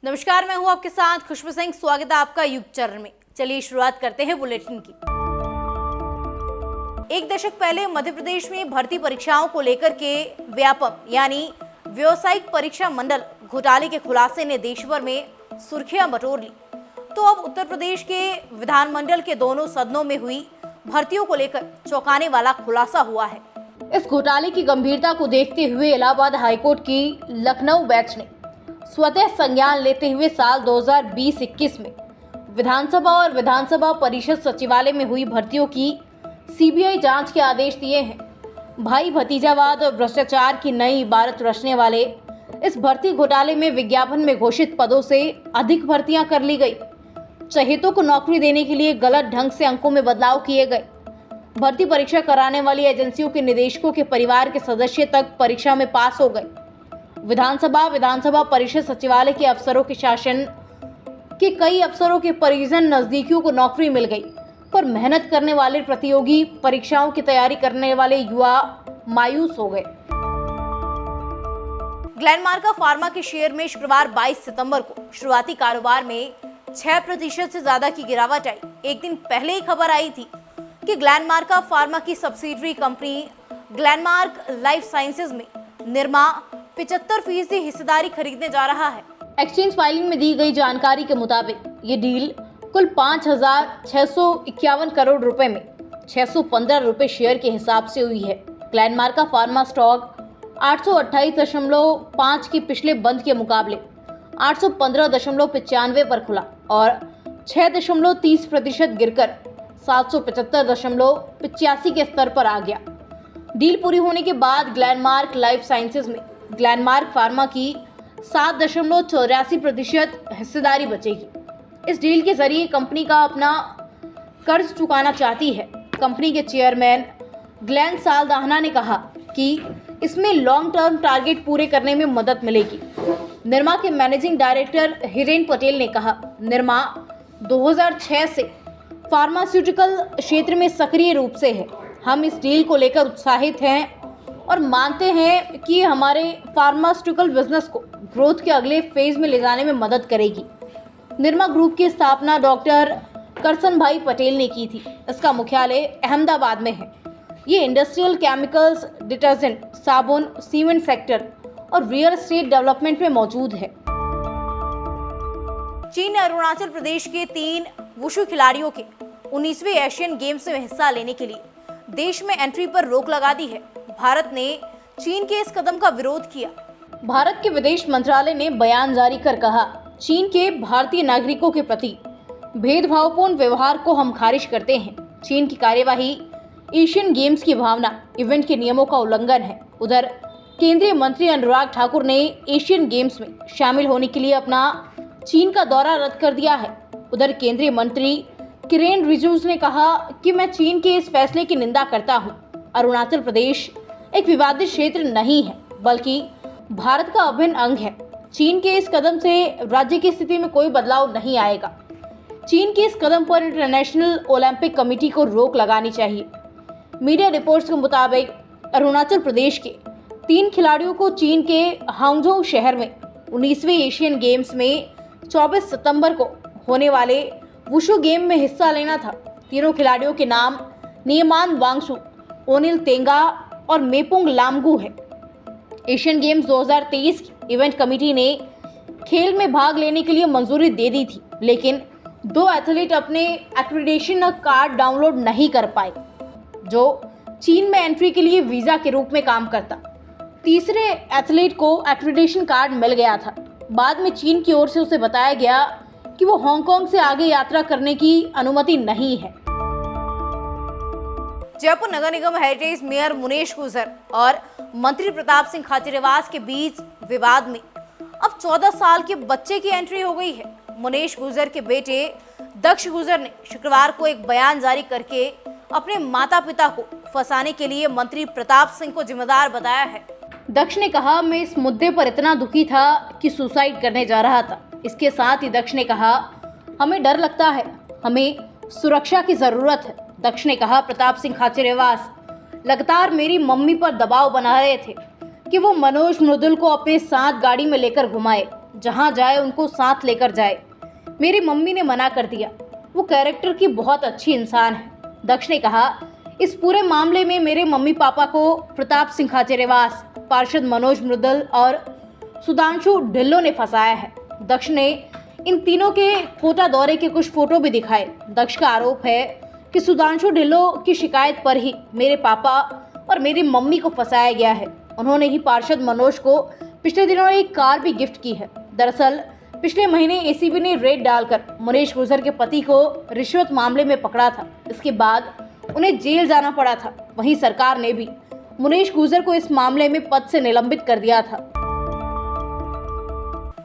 नमस्कार, मैं हूं आपके साथ खुशबू सिंह। स्वागत है आपका युग चरण में। चलिए शुरुआत करते हैं बुलेटिन की। एक दशक पहले मध्य प्रदेश में भर्ती परीक्षाओं को लेकर के व्यापक यानी व्यावसायिक परीक्षा मंडल घोटाले के खुलासे ने देश भर में सुर्खियां बटोर ली। तो अब उत्तर प्रदेश के विधानमंडल के दोनों सदनों में हुई भर्तियों को लेकर चौंकाने वाला खुलासा हुआ है। इस घोटाले की गंभीरता को देखते हुए इलाहाबाद हाईकोर्ट की लखनऊ बेंच ने स्वतः संज्ञान लेते हुए साल 2020-21 में विधानसभा और विधानसभा परिषद सचिवालय में हुई भर्तियों की सीबीआई जांच के आदेश दिए हैं। भाई भतीजावाद और भ्रष्टाचार की नई इबारत रचने वाले इस भर्ती घोटाले में विज्ञापन में घोषित पदों से अधिक भर्तियां कर ली गई। चहेतों को नौकरी देने के लिए गलत ढंग से अंकों में बदलाव किए गए। भर्ती परीक्षा कराने वाली एजेंसियों के निदेशकों के परिवार के सदस्य तक परीक्षा में पास हो गए। विधानसभा परिषद सचिवालय के अफसरों के शासन के कई अफसरों के परिजन नजदीकियों को नौकरी मिल गई, पर मेहनत करने वाले प्रतियोगी परीक्षाओं की तैयारी करने वाले युवा मायूस हो गए। ग्लेनमार्क फार्मा के शेयर में शुक्रवार 22 सितंबर को शुरुआती कारोबार में 6% से ज्यादा की गिरावट आई। एक दिन पहले ही खबर आई थी कि ग्लेनमार्क फार्मा की subsidiary company Glenmark life sciences में निरमा 75% हिस्सेदारी खरीदने जा रहा है। एक्सचेंज फाइलिंग में दी गई जानकारी के मुताबिक ये डील कुल 5,651 करोड़ रुपए में 615 रुपए शेयर के हिसाब से हुई है। ग्लेनमार्क फार्मा स्टॉक 828.5 के पिछले बंद के मुकाबले 815.95 पर खुला और 6.30% गिरकर 775.85 के स्तर पर आ गया। डील पूरी होने के बाद ग्लेनमार्क लाइफ साइंसेज में ग्लेनमार्क फार्मा की 7.84% हिस्सेदारी बचेगी। इस डील के जरिए कंपनी का अपना कर्ज चुकाना चाहती है। कंपनी के चेयरमैन ग्लेन सालदाहना ने कहा कि इसमें लॉन्ग टर्म टारगेट पूरे करने में मदद मिलेगी। निरमा के मैनेजिंग डायरेक्टर हिरेन पटेल ने कहा, निरमा 2006 से फार्मास्यूटिकल क्षेत्र में सक्रिय रूप से है। हम इस डील को लेकर उत्साहित हैं और मानते हैं कि हमारे फार्मास्यूटिकल बिजनेस को ग्रोथ के अगले फेज में ले जाने में मदद करेगी। निरमा ग्रुप की स्थापना डॉक्टर करसन भाई पटेल ने की थी। इसका मुख्यालय अहमदाबाद में है। ये इंडस्ट्रियल केमिकल्स, डिटर्जेंट, साबुन, सीमेंट सेक्टर और रियल एस्टेट डेवलपमेंट में मौजूद है। चीन ने अरुणाचल प्रदेश के 3 वुशु खिलाड़ियों के 19वें एशियन गेम्स में हिस्सा लेने के लिए देश में एंट्री पर रोक लगा दी है। भारत ने चीन के इस कदम का विरोध किया। भारत के विदेश मंत्रालय ने बयान जारी कर कहा, चीन के भारतीय नागरिकों के प्रति भेदभावपूर्ण व्यवहार को हम खारिज करते हैं। चीन की कार्यवाही एशियन गेम्स की भावना, इवेंट के नियमों का उल्लंघन है। उधर केंद्रीय मंत्री अनुराग ठाकुर ने एशियन गेम्स में शामिल होने के लिए अपना चीन का दौरा रद्द कर दिया है। उधर केंद्रीय मंत्री किरेन रिजिजू ने कहा कि मैं चीन के इस फैसले की निंदा करता हूं। अरुणाचल प्रदेश एक विवादित क्षेत्र नहीं है, बल्कि भारत का अभिन्न अंग है। चीन के इस कदम से राज्य की स्थिति में कोई बदलाव नहीं आएगा। चीन के इस कदम पर इंटरनेशनल ओलंपिक कमेटी को रोक लगानी चाहिए। मीडिया रिपोर्ट्स के मुताबिक अरुणाचल प्रदेश के 3 खिलाड़ियों को चीन के हांगझोउ शहर में 19वें एशियन गेम्स में 24 सितंबर को होने वाले वुशु गेम में हिस्सा लेना था। तीनों खिलाड़ियों के नाम नियमान वांगशु, ओनिल तेंगा और मेपुंग लामगू है। एशियन गेम्स 2023 की इवेंट कमेटी ने खेल में भाग लेने के लिए मंजूरी दे दी थी, लेकिन 2 एथलीट अपने एक्रेडिटेशन कार्ड डाउनलोड नहीं कर पाए, जो चीन में एंट्री के लिए वीजा के रूप में काम करता। तीसरे एथलीट को एक्रेडिटेशन कार्ड मिल गया था। बाद में चीन की ओर से उसे बताया गया कि वो हांगकांग से आगे यात्रा करने की अनुमति नहीं है। जयपुर नगर निगम हेरिटेज मेयर मुनेश गुजर और मंत्री प्रताप सिंह खाचरियावास के बीच विवाद में अब 14 साल के बच्चे की एंट्री हो गई है। मुनेश गुजर के बेटे दक्ष गुजर ने शुक्रवार को एक बयान जारी करके अपने माता पिता को फंसाने के लिए मंत्री प्रताप सिंह को जिम्मेदार बताया है। दक्ष ने कहा, मैं इस मुद्दे पर इतना दुखी था कि सुसाइड करने जा रहा था। इसके साथ ही दक्ष ने कहा, हमें डर लगता है, हमें सुरक्षा की जरूरत है। दक्ष ने कहा, प्रताप सिंह खाचरियावास लगातार मेरी मम्मी पर दबाव बना रहे थे कि वो मनोज मृदुल को अपने साथ गाड़ी में लेकर घुमाए। जहाँ जाए उनको साथ लेकर जाए। मेरी मम्मी ने मना कर दिया। वो कैरेक्टर की बहुत अच्छी इंसान है। दक्ष ने कहा, इस पूरे मामले में मेरे मम्मी पापा को प्रताप सिंह खाचरियावास, पार्षद मनोज मुदगल और सुधांशु ढिल्लों ने फंसाया है। दक्ष ने इन तीनों के कोटा दौरे के कुछ फोटो भी दिखाए। दक्ष का आरोप है कि सुधांशु ढिल्लों की शिकायत पर ही मेरे पापा और मेरी मम्मी को फंसाया गया है। उन्होंने ही पार्षद मनोज को पिछले दिनों एक कार भी गिफ्ट की है। दरअसल पिछले महीने एसीबी ने रेड डालकर मुनीश गुर्जर के पति को रिश्वत मामले में पकड़ा था। इसके बाद उन्हें जेल जाना पड़ा था। वहीं सरकार ने भी मुनीश गुर्जर को इस मामले में पद से निलंबित कर दिया था।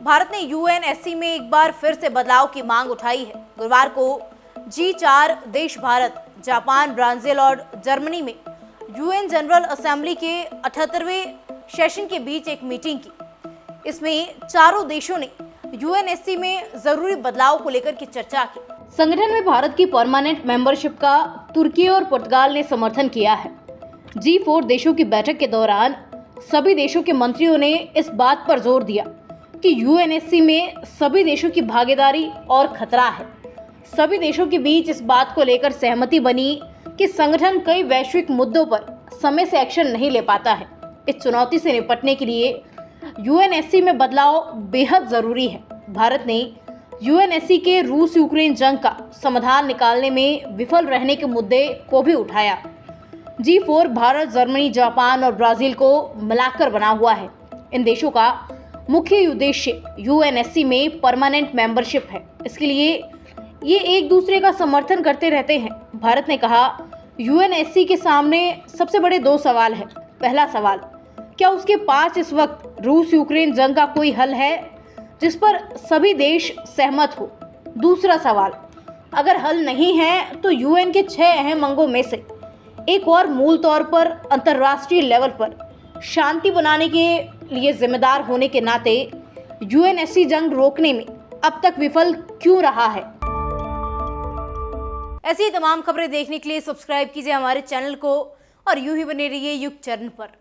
भारत ने यूएनएससी में एक बार फिर से बदलाव की मांग उठाई है। गुरुवार को G4 देश भारत, जापान, ब्राजील और जर्मनी में यूएन जनरल असेंबली के 78वें सेशन के बीच एक मीटिंग की। इसमें चारों देशों ने यूएनएससी में जरूरी बदलाव को लेकर की चर्चा की। संगठन में भारत की परमानेंट मेंबरशिप का तुर्की और पुर्तगाल ने समर्थन किया है। G4 देशों की बैठक के दौरान सभी देशों के मंत्रियों ने इस बात पर जोर दिया कि यूएनएससी में सभी देशों की भागीदारी और खतरा है। सभी देशों के बीच इस बात को लेकर सहमति बनी कि संगठन कई वैश्विक मुद्दों पर समय से एक्शन नहीं ले पाता है। इस चुनौती से निपटने के लिए यूएनएससी में बदलाव बेहद जरूरी है। भारत ने यूएनएससी के रूस यूक्रेन जंग का समाधान निकालने में विफल रहने के मुद्दे को भी उठाया। G4 भारत, जर्मनी, जापान और ब्राजील को मिलाकर बना हुआ है। इन देशों का मुख्य उद्देश्य यूएनएससी में परमानेंट मेंबरशिप है। इसके लिए ये एक दूसरे का समर्थन करते रहते हैं। भारत ने कहा, यूएनएससी के सामने सबसे बड़े दो सवाल हैं। पहला सवाल, क्या उसके पास इस वक्त रूस यूक्रेन जंग का कोई हल है जिस पर सभी देश सहमत हो? दूसरा सवाल, अगर हल नहीं है तो यूएन के 6 अहम अंगों में से एक और मूल तौर पर अंतर्राष्ट्रीय लेवल पर शांति बनाने के लिए जिम्मेदार होने के नाते यूएनएससी जंग रोकने में अब तक विफल क्यों रहा है? ऐसी तमाम खबरें देखने के लिए सब्सक्राइब कीजिए हमारे चैनल को और यूं ही बने रहिए युग चैनल पर।